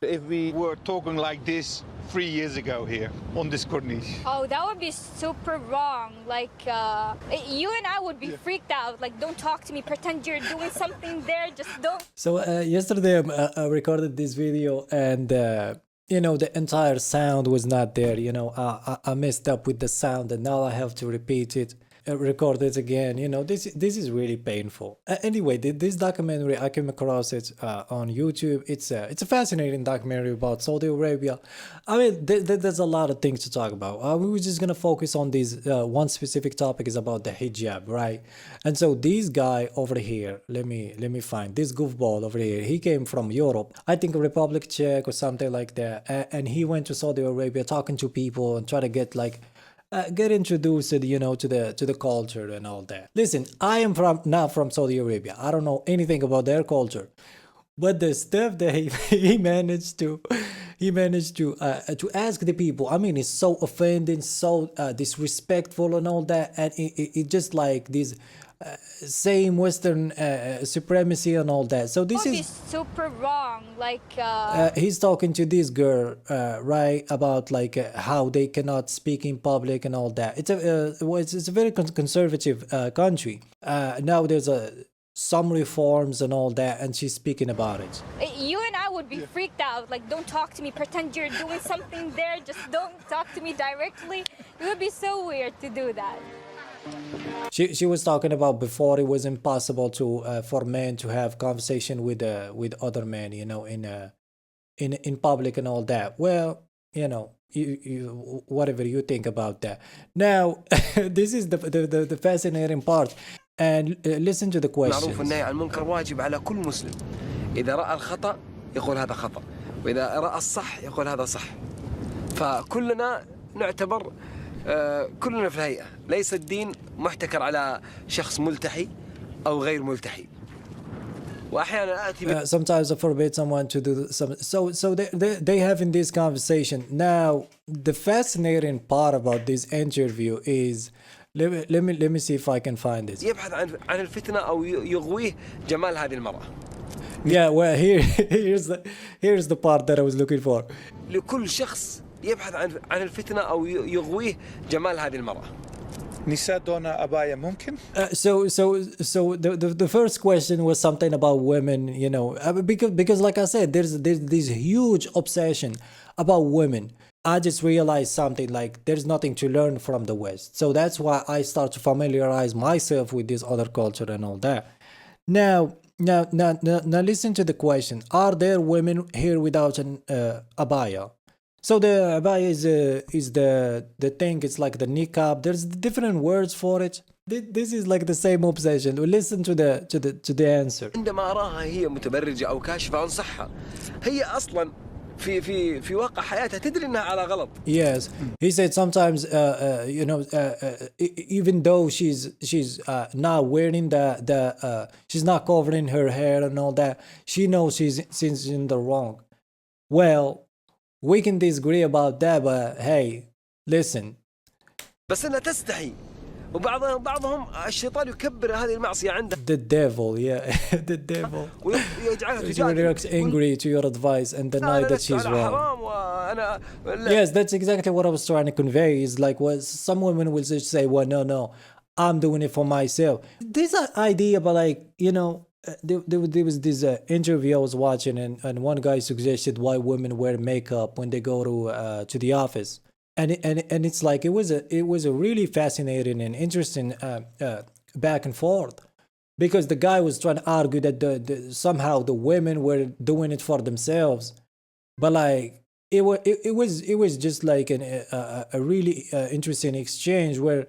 If we were talking like this 3 years ago here on this corniche. Oh, that would be super wrong. Like, you and I would be freaked out. Like, don't talk to me. Pretend you're doing something there. Just don't. So yesterday I recorded this video and you know, the entire sound was not there. You know, I messed up with the sound and now I have to repeat it, record it again. You know, this is really painful. Anyway, this documentary, I came across it on YouTube. It's a fascinating documentary about Saudi Arabia. I mean, there's a lot of things to talk about. We were just gonna focus on this one specific topic, is about the hijab, right? And so this guy over here, let me find this goofball over here. He came from Europe, I think Republic Czech or something like that, and he went to Saudi Arabia talking to people and try to get like get introduced, you know, to the culture and all that. Listen, I am not from Saudi Arabia. I don't know anything about their culture, but the stuff that he managed to ask the people, I mean, it's so offending, so disrespectful and all that, and it just like this same Western supremacy and all that. So this That would is be super wrong. Like, he's talking to this girl, right, about like how they cannot speak in public and all that. It's a very conservative country. Now there's some reforms and all that, and she's speaking about it. you and I would be freaked out. Like, don't talk to me. Pretend you're doing something there. Just don't talk to me directly. It would be so weird to do that. She was talking about before it was impossible to for men to have conversation with other men, you know, in public and all that. Well, you know, you whatever you think about that. Now, this is the fascinating part, and listen to the معروف questions. النهي عن المنكر واجب على كل مسلم. إذا رأى الخطأ يقول هذا خطأ، وإذا رأى الصح يقول هذا صح. فكلنا نعتبر كلنا في الهيئة. ليس الدين محتكر على شخص ملتحي أو غير ملتحي. وأحيانا آتي Sometimes I forbid someone to do some. So they having this conversation. Now, the fascinating part about this interview is, let me see if I can find this. يبحث عن الفتنة أو يغويه جمال هذه المرأة. Yeah, well, here's the part that I was looking for. لكل شخص يبحث عن الفتنة أو يغويه جمال هذه المرأة. نساء دون أباية ممكن؟ So the first question was something about women, you know, because like I said, there's this huge obsession about women. I just realized something, like there's nothing to learn from the West. So that's why I start to familiarize myself with this other culture and all that. Now listen to the question. Are there women here without an abaya? So the abaya is the thing. It's like the niqab. There's different words for it. This is like the same obsession. Listen to the answer. عندما أراها هي متبرجة أو كاشفة أنصحها. هي أصلاً في واقع حياتها تدري إنها على غلط. Yes, he said sometimes you know, even though she's not wearing she's not covering her hair and all that, she knows she's in the wrong. Well, we can disagree about that, but hey, listen. بس إنها تستحي. وبعضهم الشيطان يكبر هذه المعصية عنده. The devil, yeah, the devil. She reacts angry to your advice and deny that she's wrong. Yes, that's exactly what I was trying to convey. Is like, what some women will just say, well, no, I'm doing it for myself. This idea about, like, you know, there was this interview I was watching, and one guy suggested why women wear makeup when they go to the office. And it's like it was a really fascinating and interesting back and forth, because the guy was trying to argue that somehow the women were doing it for themselves, but like it was just like a really interesting exchange where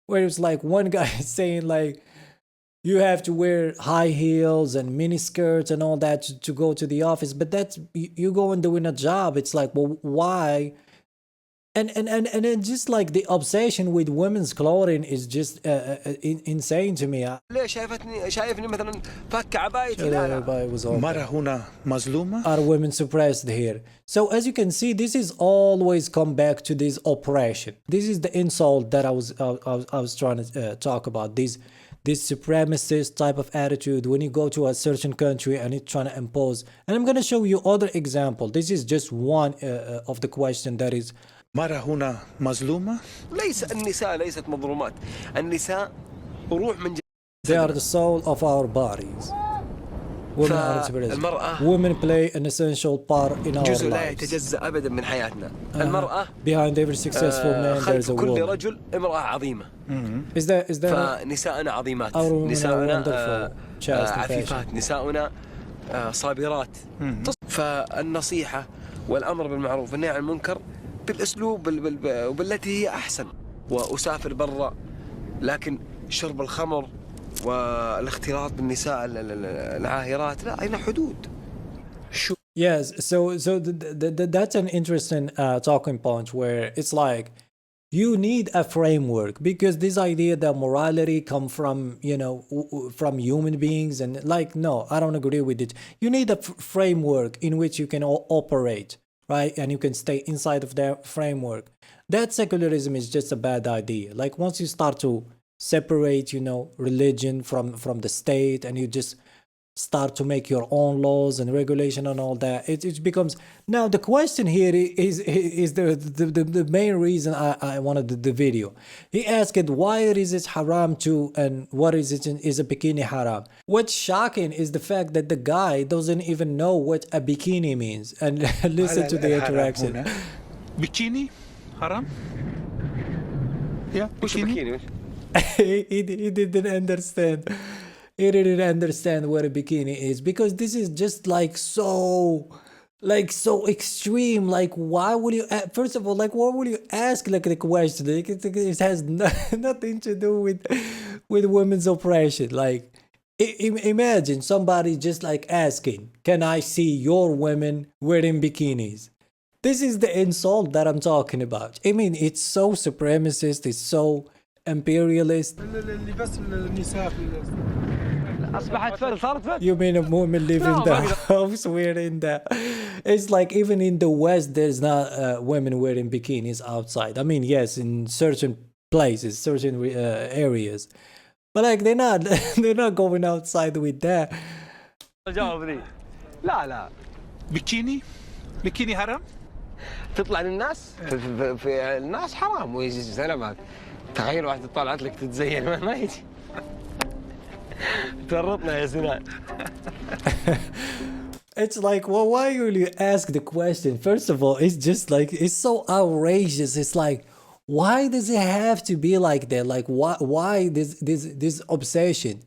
it was like one guy saying like, you have to wear high heels and mini skirts and all that to go to the office, but that's you go and doing a job. It's like, well, why? And then just like the obsession with women's clothing is just insane to me. ليه شايفني مثلا فك عبايتي لا. مرة هنا مظلومة؟ Are women suppressed here? So as you can see, this is always come back to this oppression. This is the insult that I was trying to talk about. this supremacist type of attitude when you go to a certain country and it's trying to impose. And I'm going to show you other example. This is just one of the question that is المرأة هنا مظلومة. ليس النساء ليست مظلومات. النساء روح من they are the soul of our bodies. Women are فالمرأة women play an essential part in our جزء لا lives. يتجزأ أبدا من حياتنا. المرأة Behind every successful man there's خلف a كل woman. رجل امرأة عظيمة. Is that فنساءنا عظيمات. our women are نساؤنا wonderful, chaste and عفيفات. نساؤنا صابرات. فالنصيحة والأمر بالمعروف والنهي عن المنكر بالأسلوب وبالتي هي أحسن. وأسافر برا لكن شرب الخمر والاختلاط بالنساء العاهرات لا هنا حدود. Yes, so that's an interesting talking point where it's like you need a framework, because this idea that morality come from, you know, from human beings, and like, no, I don't agree with it. You need a framework in which you can operate, right? And you can stay inside of that framework. That secularism is just a bad idea. Like once you start to separate, you know, religion from the state, and you just start to make your own laws and regulation and all that, it becomes. Now the question here is the main reason I wanted the video. He asked, why is it haram to, and what is it, is a bikini haram? What's shocking is the fact that the guy doesn't even know what a bikini means. And listen to the interaction. Bikini haram? Yeah, bikini. he didn't understand. He didn't understand what a bikini is, because this is just like so extreme. Like, why would you first of all, like, why would you ask like the question? Like, it has nothing to do with women's oppression. Like, imagine somebody just like asking, can I see your women wearing bikinis? This is the insult that I'm talking about. I mean, it's so supremacist, it's so imperialist. You mean a woman living in the house wearing that? It's like even in the West, there's not women wearing bikinis outside. I mean, yes, in certain places, certain areas, but like they're not going outside with that. لا bikini haram. تطلع للناس في الناس حرام ويجي سلامات. تخيل واحدة طلعت لك تتزين ما يجي. تورطنا يا سنان. It's like, well, why will you ask the question? First of all, it's just like, it's so outrageous. It's like, why does it have to be like that? Like, why this obsession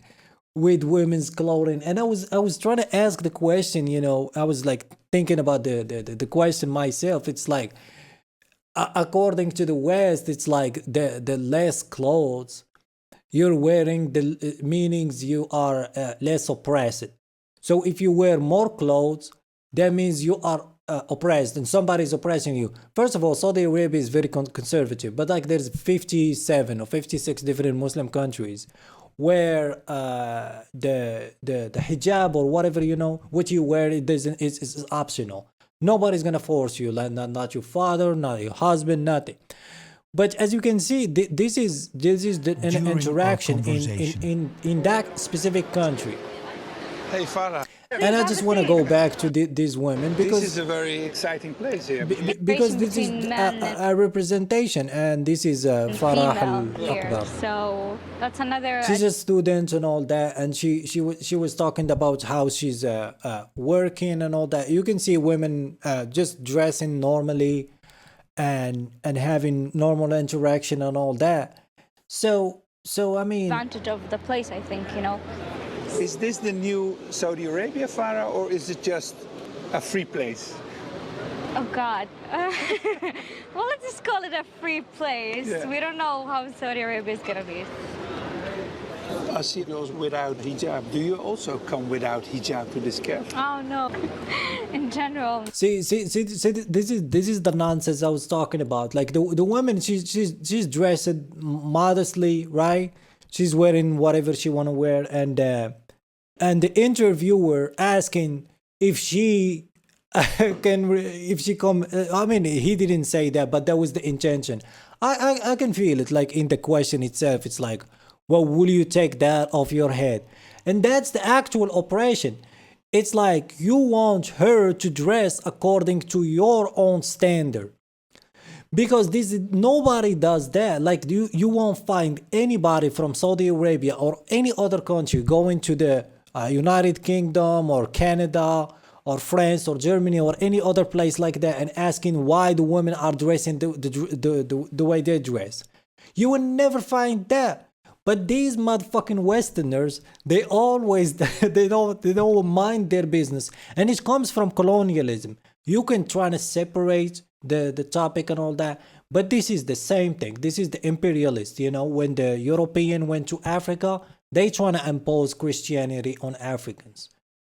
with women's clothing? And I was trying to ask the question, you know, I was like thinking about the question myself. It's like, according to the West, it's like the less clothes you're wearing, the meanings you are less oppressed. So if you wear more clothes, that means you are oppressed and somebody's oppressing you. First of all, Saudi Arabia is very conservative, but like there's 57 or 56 different Muslim countries where the hijab or whatever, you know, what you wear, is optional. Nobody's gonna force you, like not your father, not your husband, nothing. But as you can see, this is an interaction in that specific country. Hey Farah. And I just want to go back to these women, because this is a very exciting place here. Because this is a representation, and this is Farah Al-Akbar. So that's another. She's a student and all that, and she was talking about how she's working and all that. You can see women just dressing normally and having normal interaction and all that. So I mean, advantage of the place, I think, you know. Is this the new Saudi Arabia, Farah, or is it just a free place? Oh God. Well, let's just call it a free place. Yeah. We don't know how Saudi Arabia is gonna be. I see those without hijab. Do you also come without hijab to this cafe? Oh no. In general. See, this is the nonsense I was talking about. Like the woman, she's dressed modestly, right? She's wearing whatever she want to wear, and the interviewer asking if she if she come. I mean, he didn't say that, but that was the intention. I can feel it, like in the question itself. It's like, Well, will you take that off your head? And that's the actual oppression. It's like you want her to dress according to your own standard. Because nobody does that. Like you won't find anybody from Saudi Arabia or any other country going to the United Kingdom or Canada or France or Germany or any other place like that and asking why the women are dressing the way they dress. You will never find that. But these motherfucking Westerners, they always they don't mind their business, and it comes from colonialism. You can try to separate the topic and all that, but this is the same thing. This is the imperialist. You know, when the European went to Africa, they trying to impose Christianity on Africans.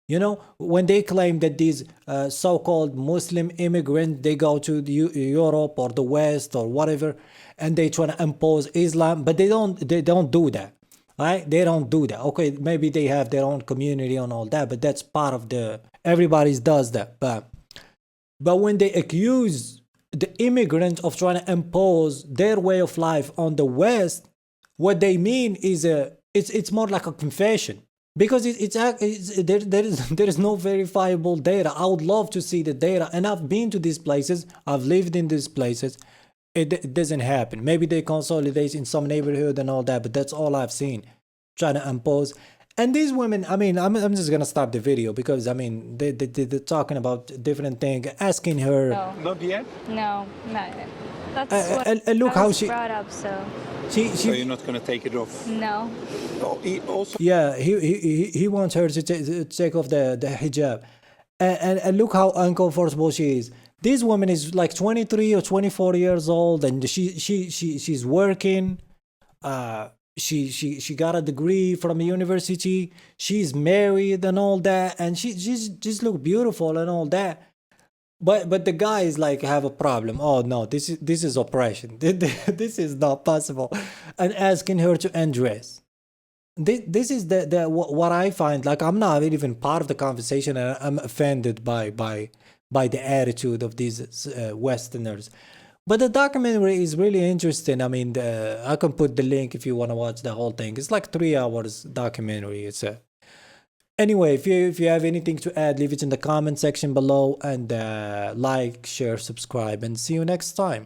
You know, when they claim that these so-called Muslim immigrants, they go to Europe or the West or whatever, and they try to impose Islam, but they don't do that, right? They don't do that. Okay, maybe they have their own community and all that, but that's part of everybody does that. But when they accuse the immigrants of trying to impose their way of life on the West, what they mean is it's more like a confession. Because there is no verifiable data. I would love to see the data, and I've been to these places. I've lived in these places. It doesn't happen. Maybe they consolidate in some neighborhood and all that, but that's all I've seen. Trying to impose. And these women, I mean, I'm just gonna stop the video because I mean they're talking about different things, asking her. No. Not yet? No, not yet. That's what and look I how was she brought up, so So you're not going to take it off? no. Oh, he also, yeah, he wants her to take off the hijab, and look how uncomfortable she is. This woman is like 23 or 24 years old, and she's working. She got a degree from a university. She's married and all that, and she just look beautiful and all that. But the guy is like have a problem. Oh no, this is oppression. This is not possible, and asking her to undress. This is the what I find. Like I'm not even part of the conversation, and I'm offended by the attitude of these Westerners. But the documentary is really interesting. I mean, I can put the link if you want to watch the whole thing. It's like 3 hours documentary. Anyway, if you have anything to add, leave it in the comment section below, and like, share, subscribe, and see you next time.